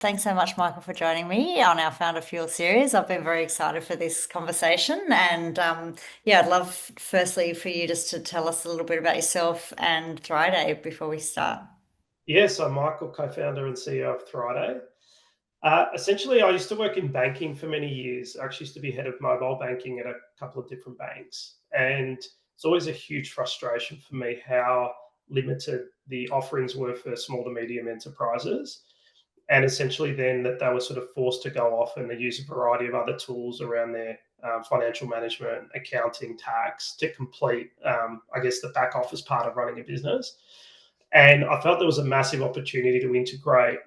Thanks so much, Michael, for joining me on our Founder Fuel series. I've been very excited for this conversation. And yeah, I'd love, firstly, for you just to tell us a little bit about yourself and Thriday before we start. Yes, I'm Michael, co-founder and CEO of Thriday. Essentially, I used to work in banking for many years. I actually used to be head of mobile banking at a couple of different banks. And it's always a huge frustration for me how limited the offerings were for small to medium enterprises. And essentially, then that they were sort of forced to go off and they use a variety of other tools around their financial management, accounting, tax to complete, I guess, the back office part of running a business. And I felt there was a massive opportunity to integrate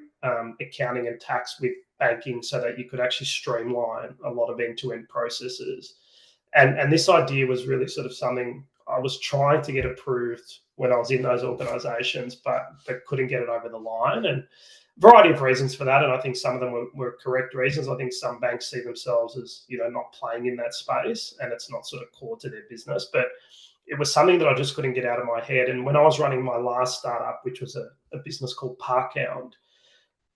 accounting and tax with banking so that you could actually streamline a lot of end-to-end processes. And this idea was really sort of something I was trying to get approved when I was in those organizations, but couldn't get it over the line. And a variety of reasons for that. And I think some of them were correct reasons. I think some banks see themselves as, not playing in that space and it's not sort of core to their business. But it was something that I just couldn't get out of my head. And when I was running my last startup, which was a business called Parkhound,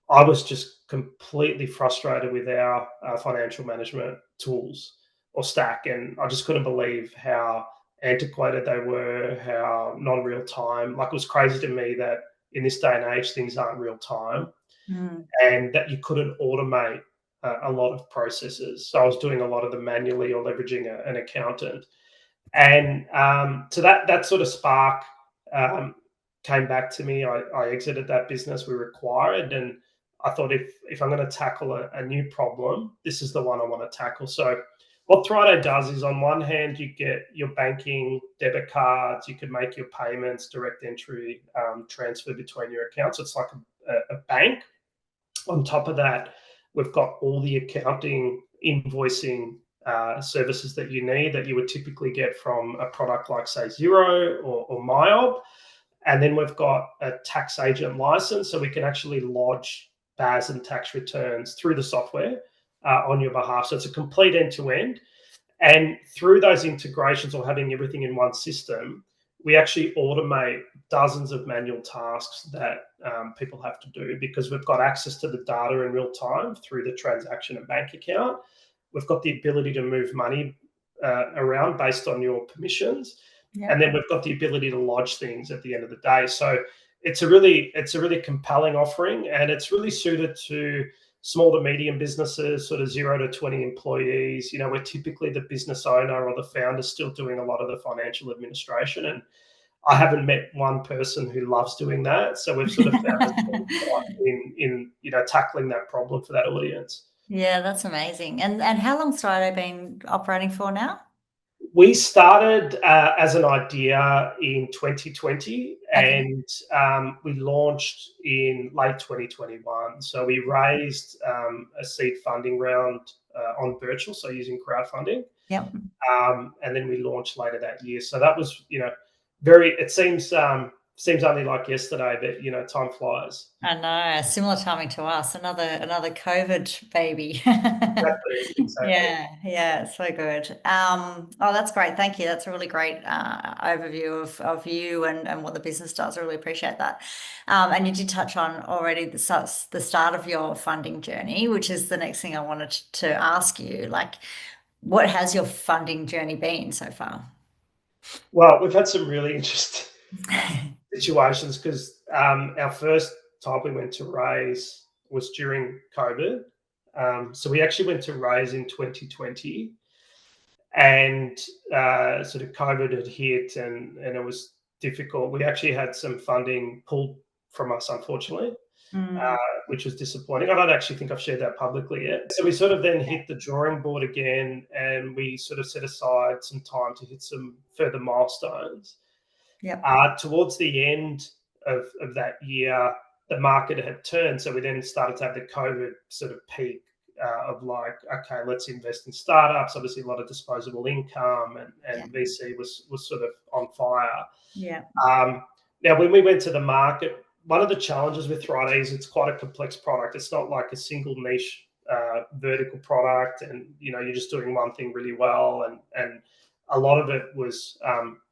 I was just completely frustrated with our financial management tools or stack. And I just couldn't believe how antiquated they were, how non real time. Like it was crazy to me that in this day and age, things aren't real time Mm. and that you couldn't automate a lot of processes. So I was doing a lot of them manually or leveraging an accountant. And so that sort of spark um, came back to me. I exited that business we were acquired, and I thought if I'm going to tackle a new problem, this is the one I want to tackle. So what Thriday does is, on one hand, you get your banking, debit cards, you can make your payments, direct entry, transfer between your accounts. It's like a bank. On top of that, we've got all the accounting, invoicing services that you need that you would typically get from a product like, say, Xero or Myob. And then we've got a tax agent license, so we can actually lodge BAS and tax returns through the software on your behalf. So it's a complete end to end. And through those integrations or having everything in one system, we actually automate dozens of manual tasks that people have to do because we've got access to the data in real time through the transaction and bank account. We've got the ability to move money around based on your permissions, Yeah. and then we've got the ability to lodge things at the end of the day. So it's a really compelling offering, and it's really suited to small to medium businesses, sort of 0 to 20 employees. We're typically the business owner or the founder still doing a lot of the financial administration. And I haven't met one person who loves doing that. So we've sort of found a sweet spot in tackling that problem for that audience. Yeah, that's amazing. And how long's Thriday been operating for now? We started as an idea in 2020 Okay. and we launched in late 2021. So we raised a seed funding round on virtual, so using crowdfunding. Yep. And then we launched later that year. So that was, very. It seems only like yesterday, but time flies. I know, similar timing to us. Another COVID baby. Exactly, exactly. Yeah, yeah, so good. Oh, that's great. Thank you. That's a really great overview of you and what the business does. I really appreciate that. And you did touch on already the start of your funding journey, which is the next thing I wanted to ask you. Like, what has your funding journey been so far? Well, we've had some really interesting situations because our first time we went to raise was during COVID. So we actually went to raise in 2020, and sort of COVID had hit, and it was difficult. We actually had some funding pulled from us, unfortunately, Mm, which was disappointing. I don't actually think I've shared that publicly yet. So we sort of then hit the drawing board again, and we sort of set aside some time to hit some further milestones. yep. Towards the end of that year, the market had turned. So we then started to have the COVID sort of peak of like, okay, let's invest in startups. Obviously, a lot of disposable income, Yeah. and VC was sort of on fire. Yeah. Um, Now, when we went to the market, one of the challenges with Thriday is it's quite a complex product. It's not like a single niche vertical product, and you're just doing one thing really well. And a lot of it was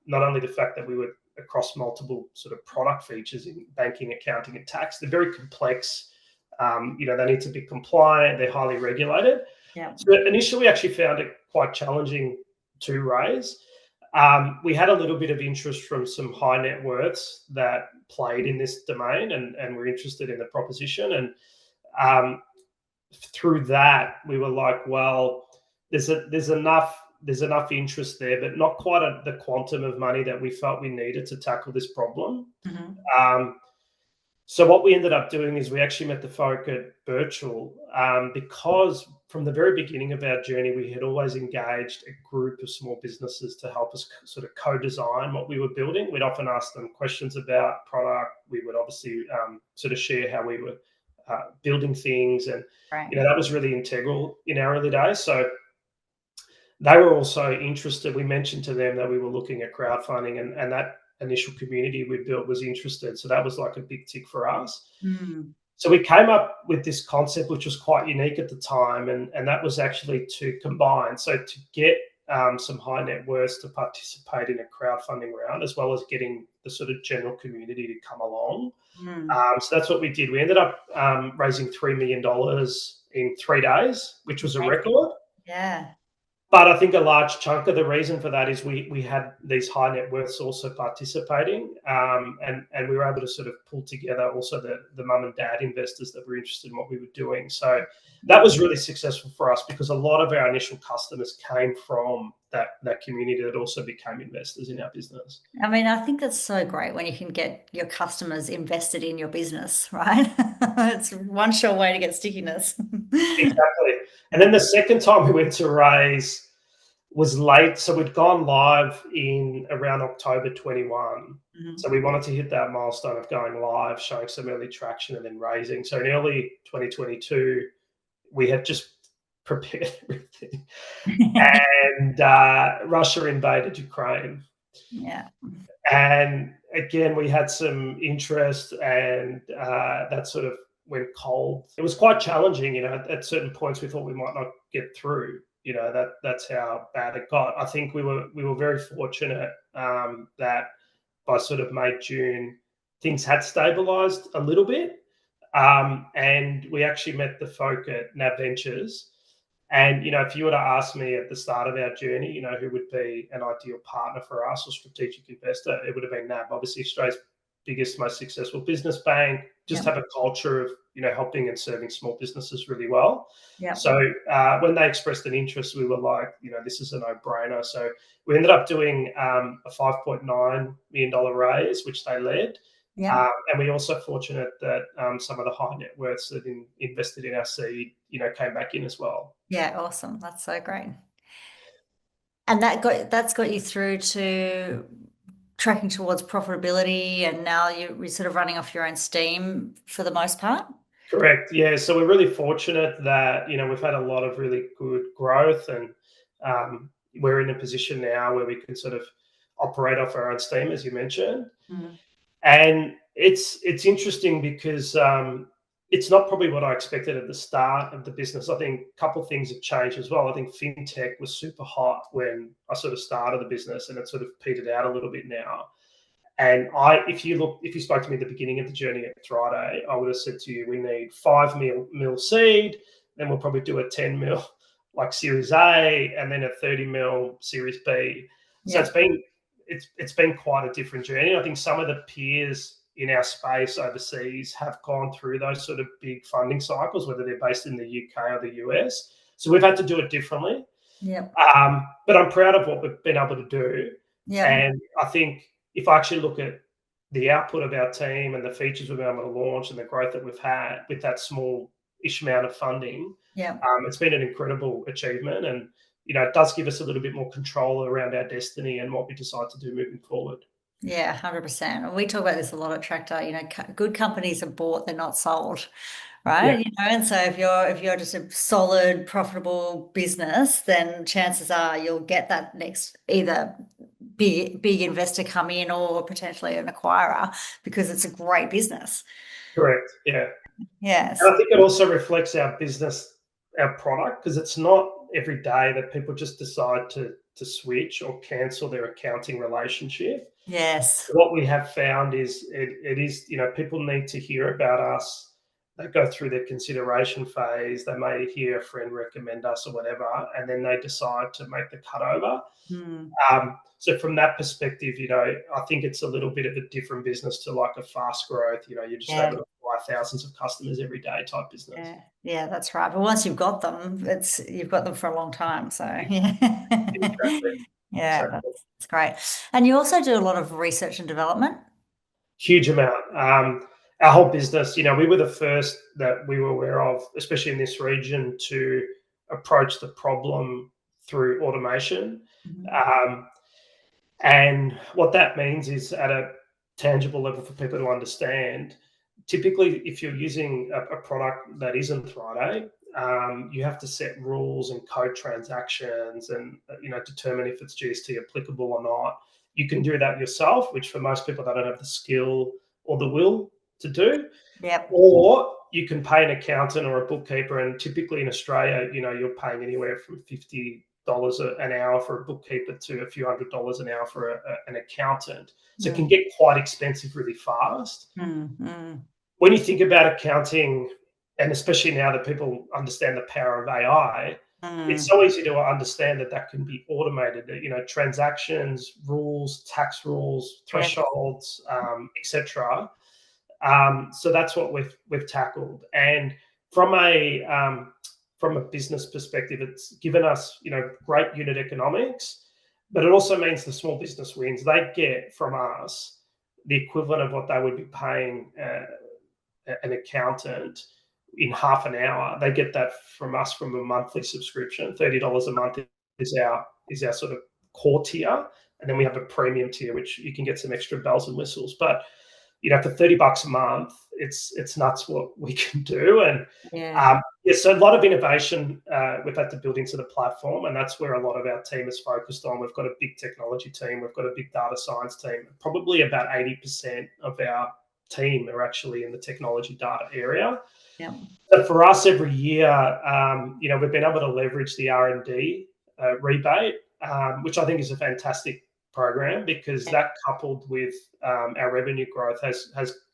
not only the fact that we were across multiple sort of product features in banking, accounting, and tax. They're very complex They need to be compliant. They're highly regulated. Yeah. So initially, we actually found it quite challenging to raise. We had a little bit of interest from some high net worths that played in this domain and were interested in the proposition. And through that, we were like, well, there's enough interest there, but not quite the quantum of money that we felt we needed to tackle this problem. So what we ended up doing is we actually met the folk at Virtual because from the very beginning of our journey, we had always engaged a group of small businesses to help us sort of co-design what we were building. We'd often ask them questions about product. We would obviously sort of share how we were building things. And, Right. that was really integral in our early days. So they were also interested. We mentioned to them that we were looking at crowdfunding, and that initial community we built was interested. So that was like a big tick for us. So we came up with this concept, which was quite unique at the time, and that was actually to combine. So to get some high net worths to participate in a crowdfunding round, as well as getting the sort of general community to come along. So that's what we did. We ended up raising $3 million in 3 days, which was a record. Yeah. But I think a large chunk of the reason for that is we had these high net worths also participating, and we were able to sort of pull together also the mum and dad investors that were interested in what we were doing. So that was really successful for us because a lot of our initial customers came from that community that also became investors in our business. I mean, I think that's so great when you can get your customers invested in your business, right? It's one sure way to get stickiness. Exactly. And then the second time we went to raise was late. So we'd gone live in around October 21. So we wanted to hit that milestone of going live, showing some early traction and then raising. So in early 2022, we had just prepared everything. And Russia invaded Ukraine. Yeah. And again, we had some interest, and that sort of went cold. It was quite challenging, at certain points we thought we might not get through. That's how bad it got. I think we were very fortunate that by sort of May, June, things had stabilized a little bit. And we actually met the folk at NAB Ventures. And, if you were to ask me at the start of our journey, who would be an ideal partner for us or strategic investor, it would have been NAB, obviously Australia's biggest, most successful business bank, just have a culture of, helping and serving small businesses really well. So when they expressed an interest, we were like, this is a no-brainer. So we ended up doing a $5.9 million raise, which they led. And we also fortunate that some of the high net worths that invested in our seed, came back in as well. Yeah, awesome. That's so great. And that's got you through to tracking towards profitability, and now you're sort of running off your own steam for the most part? Correct. Yeah. So we're really fortunate that, we've had a lot of really good growth, and we're in a position now where we can sort of operate off our own steam, as you mentioned. And it's interesting because it's not probably what I expected at the start of the business. I think a couple of things have changed as well. I think fintech was super hot when I sort of started the business, and it sort of petered out a little bit now. And if you spoke to me at the beginning of the journey at Thriday, I would have said to you, we need 5 mil seed, then we'll probably do a 10 mil like Series A, and then a 30 mil Series B. So it's been quite a different journey. I think some of the peers in our space overseas have gone through those sort of big funding cycles, whether they're based in the UK or the US. So we've had to do it differently. But I'm proud of what we've been able to do. And I think if I actually look at the output of our team and the features we've been able to launch and the growth that we've had with that small-ish amount of funding, it's been an incredible achievement. And, it does give us a little bit more control around our destiny and what we decide to do moving forward. Yeah, 100%. We talk about this a lot at Tractor. Good companies are bought, they're not sold, right? And so if you're just a solid, profitable business, then chances are you'll get that next either big investor come in or potentially an acquirer because it's a great business. Correct. Yeah. Yes. And I think it also reflects our business, our product, because it's not every day that people just decide to switch or cancel their accounting relationship. Yes. What we have found is it is, people need to hear about us they go through their consideration phase. They may hear a friend recommend us or whatever, and then they decide to make the cut over. Mm. So from that perspective, I think it's a little bit of a different business to like a fast growth. You're just able Yeah. to acquire thousands of customers every day type business. Yeah, yeah, that's right. But once you've got them, you've got them for a long time. So yeah, Exactly. yeah, Exactly. that's great. And you also do a lot of research and development. Huge amount. Our whole business, we were the first that we were aware of, especially in this region, to approach the problem through automation. Mhm. Um, and what that means is at a tangible level for people to understand. Typically, if you're using a product that isn't Thriday, you have to set rules and code transactions and determine if it's GST applicable or not. You can do that yourself, which for most people they don't have the skill or the will to do. Yep. Or you can pay an accountant or a bookkeeper, and typically in Australia, you're paying anywhere from $50 an hour for a bookkeeper to a few $100s an hour for an accountant. So it can Mm, get quite expensive really fast. mm. When you think about accounting, and especially now that people understand the power of AI, it's Mm. so easy to understand that can be automated. Transactions, rules, tax rules, Yep. thresholds, etc. So that's what we've tackled. And from a business perspective, it's given us great unit economics, but it also means the small business wins. They get from us the equivalent of what they would be paying an accountant in half an hour. They get that from us from a monthly subscription. $30 a month is our sort of core tier, and then we have a premium tier which you can get some extra bells and whistles. But for $30 a month, it's nuts what we can do. And Yeah. yeah, so a lot of innovation we've had to build into the platform, and that's where a lot of our team is focused on. We've got a big technology team, we've got a big data science team. Probably about 80% of our team are actually in the technology data area. Yep. So for us, every year, we've been able to leverage the R&D rebate, which I think is a fantastic program, because Yeah. that coupled with our revenue growth has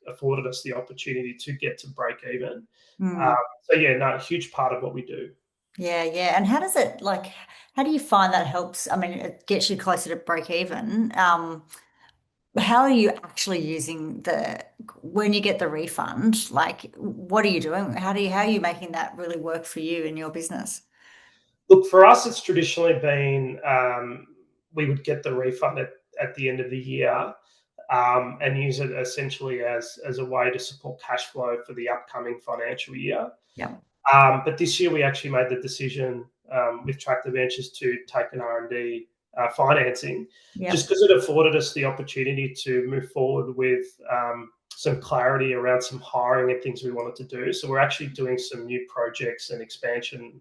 afforded us the opportunity to get to break even. Um, Mm. so yeah, no, a huge part of what we do. Yeah, yeah. And how does it like, how do you find that helps? I mean, it gets you closer to break even. How are you actually using when you get the refund? Like, what are you doing? How are you making that really work for you in your business? Look, for us, it's traditionally been we would get the refund at the end of the year, and use it essentially as a way to support cash flow for the upcoming financial year. Yeah. But this year we actually made the decision with Tractor Ventures to take an R&D financing, just Yep. because it afforded us the opportunity to move forward with some clarity around some hiring and things we wanted to do. So we're actually doing some new projects and expansion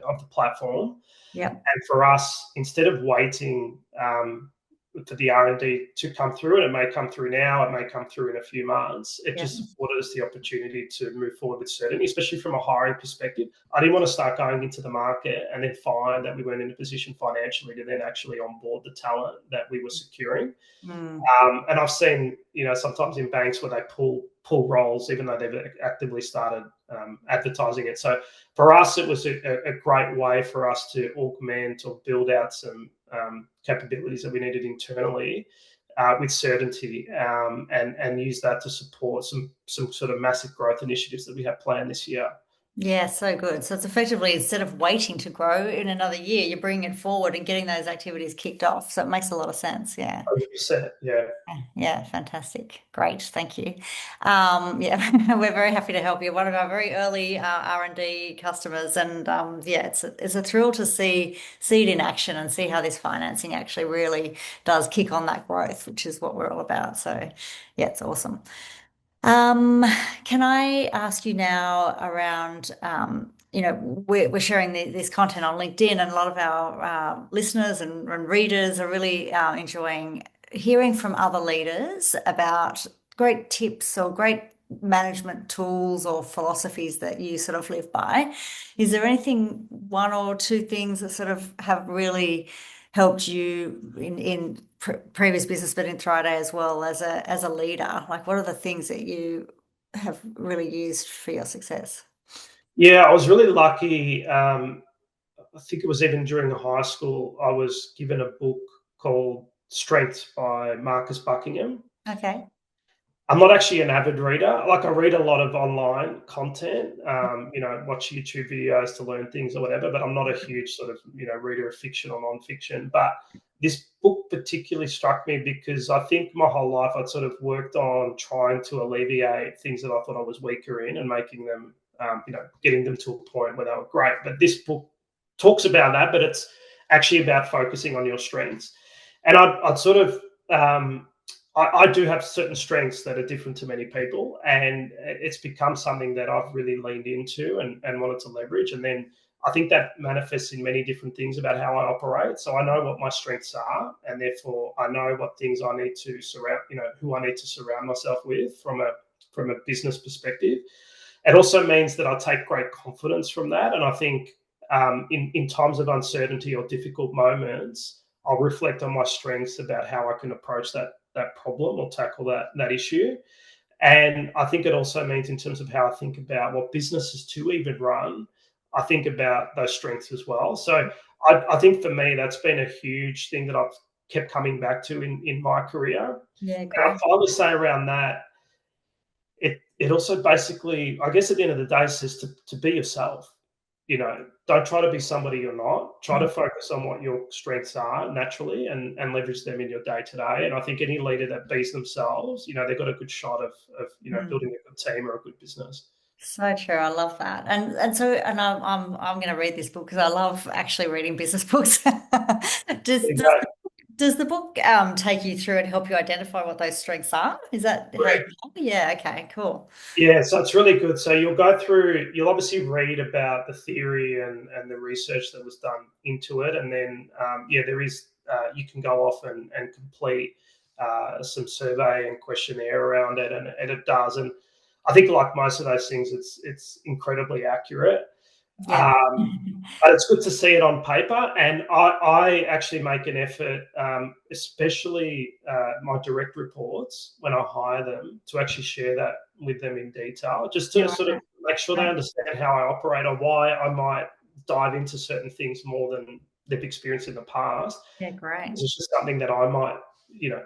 of the platform. Yep. And for us, instead of waiting for the R&D to come through, and it may come through now, it may come through in a few months, it Yep. just afforded us the opportunity to move forward with certainty, especially from a hiring perspective. I didn't want to start going into the market and then find that we weren't in a position financially to then actually onboard the talent that we were securing. Mm. And I've seen, sometimes in banks where they pull roles, even though they've actively started advertising it. So for us, it was a great way for us to augment or build out some capabilities that we needed internally with certainty, and use that to support some sort of massive growth initiatives that we have planned this year. Yeah, so good. So it's effectively instead of waiting to grow in another year, you're bringing it forward and getting those activities kicked off. So it makes a lot of sense. Yeah. 100%, yeah. Yeah, fantastic. Great. Thank you. Yeah, we're very happy to help you. One of our very early R&D customers. And yeah, it's a thrill to see it in action and see how this financing actually really does kick on that growth, which is what we're all about. So yeah, it's awesome. Um, can I ask you now around, we're sharing this content on LinkedIn, and a lot of our listeners and readers are really enjoying hearing from other leaders about great tips or great management tools or philosophies that you sort of live by. Is there anything, one or two things that sort of have really helped you in previous business, but in Thriday as well as a leader? Like, what are the things that you have really used for your success? Yeah, I was really lucky. I think it was even during high school, I was given a book called Strengths by Marcus Buckingham. Okay. I'm not actually an avid reader. Like I read a lot of online content, watch YouTube videos to learn things or whatever, but I'm not a huge sort of, reader of fiction or nonfiction. But this book particularly struck me because I think my whole life I'd sort of worked on trying to alleviate things that I thought I was weaker in and making them, getting them to a point where they were great. But this book talks about that, but it's actually about focusing on your strengths. And I'd sort of, I do have certain strengths that are different to many people, and it's become something that I've really leaned into and wanted to leverage. And then I think that manifests in many different things about how I operate. So I know what my strengths are, and therefore I know what things I need to surround, who I need to surround myself with from a business perspective. It also means that I take great confidence from that, and I think in times of uncertainty or difficult moments, I'll reflect on my strengths about how I can approach that problem or tackle that issue. And I think it also means in terms of how I think about what businesses to even run, I think about those strengths as well. So I think for me, that's been a huge thing that I've kept coming back to in my career. Yeah, And I great. finally say around that, it also basically, I guess at the end of the day, says to be yourself. Don't try to be somebody you're not. Try to focus on what your strengths are naturally and leverage them in your day to day. And I think any leader that beats themselves, they've got a good shot of Mm. building a good team or a good business. So true. I love that. And I'm going to read this book because I love actually reading business books. Does There you does go. does the book take you through and help you identify what those strengths are? Is that how you Correct. Yeah, okay, cool. Yeah, so it's really good. So you'll obviously read about the theory and the research that was done into it. And then, you can go off and complete some survey and questionnaire around it. And it does. And I think, like most of those things, it's incredibly accurate. Yeah. Um, but it's good to see it on paper. And I actually make an effort, especially my direct reports, when I hire them, to actually share that with them in detail, just Yeah, to sort of right. make sure they Right. understand how I operate or why I might dive into certain things more than they've experienced in the past. Yeah, great. It's just something that I might,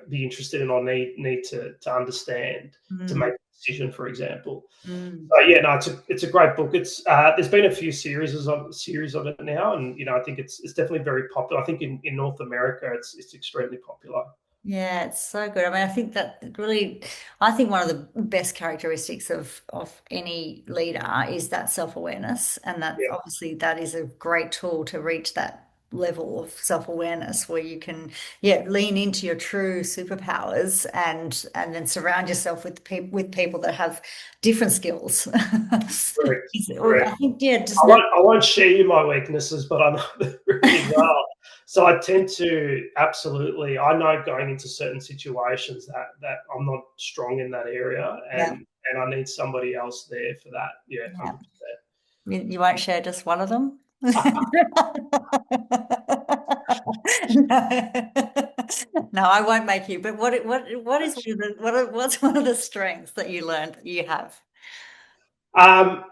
be interested in or need to understand to make Mm, a decision, for example. mm. Yeah, no, it's a great book. It's there's been a few series of it now, and I think it's definitely very popular. I think in North America, it's extremely popular. Yeah, it's so good. I mean, I think that really, I think one of the best characteristics of any leader is that self-awareness, and that Yeah, obviously that is a great tool to reach that level of self-awareness where you can, yeah, lean into your true superpowers and then surround yourself with people that have different skills. correct, I correct. think, yeah, just I know. won't share you my weaknesses, but I know them really well. So I tend to absolutely. I know going into certain situations that I'm not strong in that area, Yeah, and I need somebody else there for that. Yeah, yeah. 100%. You won't share just one of them? No. No, I won't make you. But what is one of what's one of the strengths that you learned that you have? I'm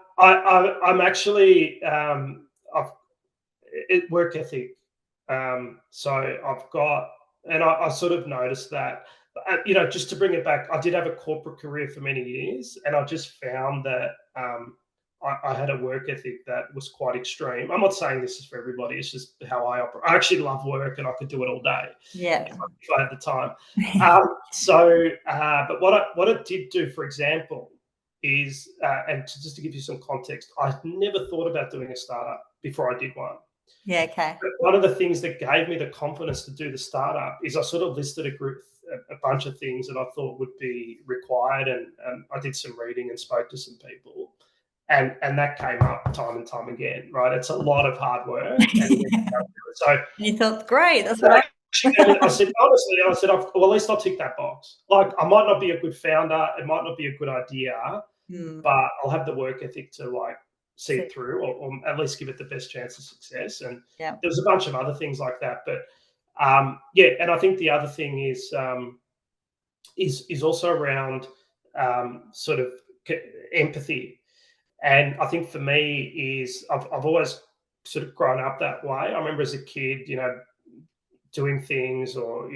actually I've work ethic. So I've got, and I sort of noticed that, just to bring it back, I did have a corporate career for many years, and I just found that I had a work ethic that was quite extreme. I'm not saying this is for everybody; it's just how I operate. I actually love work, and I could do it all day Yeah. if I had the time. But what it did do, for example, is, just to give you some context, I never thought about doing a startup before I did one. Yeah, okay. But one of the things that gave me the confidence to do the startup is I sort of listed a bunch of things that I thought would be required, and I did some reading and spoke to some people, and that came up time and time again. Right, it's a lot of hard work, and you need to go through it. So You thought, great, that's what that I actually I said honestly, well, at least I'll tick that box. Like I might not be a good founder, it might not be a good idea, Hmm. but I'll have the work ethic to like see See. it through, or at least give it the best chance of success. And Yeah. there's a bunch of other things like that. But yeah, and I think the other thing is also around sort of empathy. And I think for me is I've always sort of grown up that way. I remember as a kid, doing things or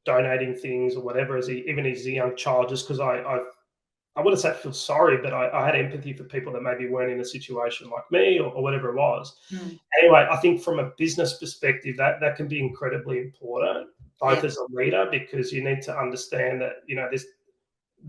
donating things or whatever even as a young child, just because I wouldn't say I feel sorry, but I had empathy for people that maybe weren't in a situation like me or whatever it was. Mm. Anyway, I think from a business perspective, that can be incredibly important, both Yeah. as a leader, because you need to understand that there's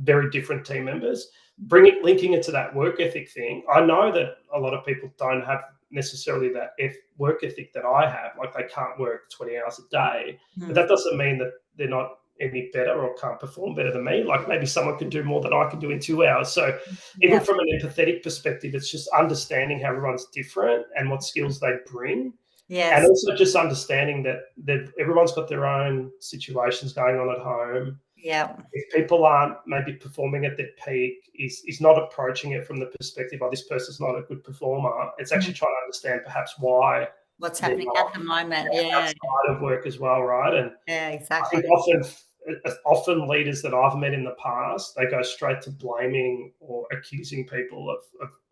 very different team members. Linking it to that work ethic thing, I know that a lot of people don't have necessarily that work ethic that I have. Like they can't work 20 hours a day, but Mm. that doesn't mean that they're not any better or can't perform better than me. Like maybe someone can do more than I can do in 2 hours. So even Yeah. from an empathetic perspective, it's just understanding how everyone's different and what skills they bring. And Yes. also just understanding that everyone's got their own situations going on at home. Yeah. If people aren't maybe performing at their peak, is not approaching it from the perspective, oh, this person's not a good performer. It's Mm. actually trying to understand perhaps why What's they're happening at not, the moment? Yeah. outside of work as well, right? And Yeah, I exactly. think often leaders that I've met in the past, they go straight to blaming or accusing people of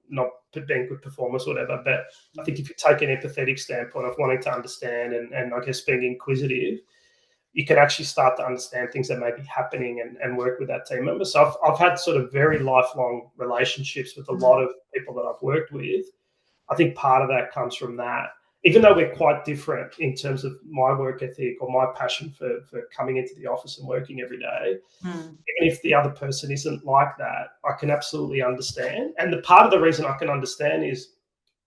not being good performers, or whatever. But I think if you take an empathetic standpoint of wanting to understand and I guess being inquisitive, you can actually start to understand things that may be happening and work with that team member. So I've had sort of very lifelong relationships with a lot of people that I've worked with. I think part of that comes from that. Even though we're quite different in terms of my work ethic or my passion for coming into the office and working every day, Mm. even if the other person isn't like that, I can absolutely understand. And the part of the reason I can understand is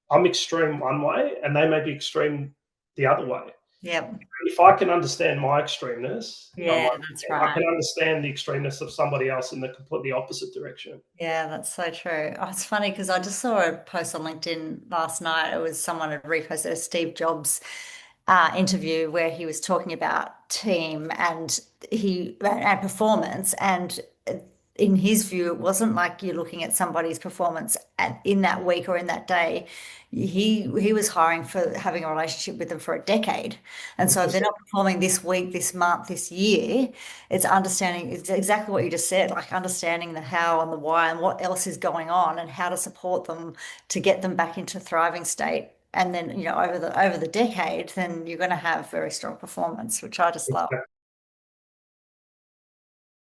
I'm extreme one way and they may be extreme the other way. Yep. If I can understand my extremeness, Yeah, that's I right. can understand the extremeness of somebody else in the completely opposite direction. Yeah, that's so true. Oh, it's funny because I just saw a post on LinkedIn last night. It was someone had reposted a Steve Jobs interview where he was talking about team and performance. And in his view, it wasn't like you're looking at somebody's performance in that week or in that day. He was hiring for having a relationship with them for a decade. And so if they're 100%. not performing this week, this month, this year, it's understanding it's exactly what you just said, like understanding the how and the why and what else is going on and how to support them to get them back into thriving state. And then, over the decade, then you're going to have very strong performance, which I just love.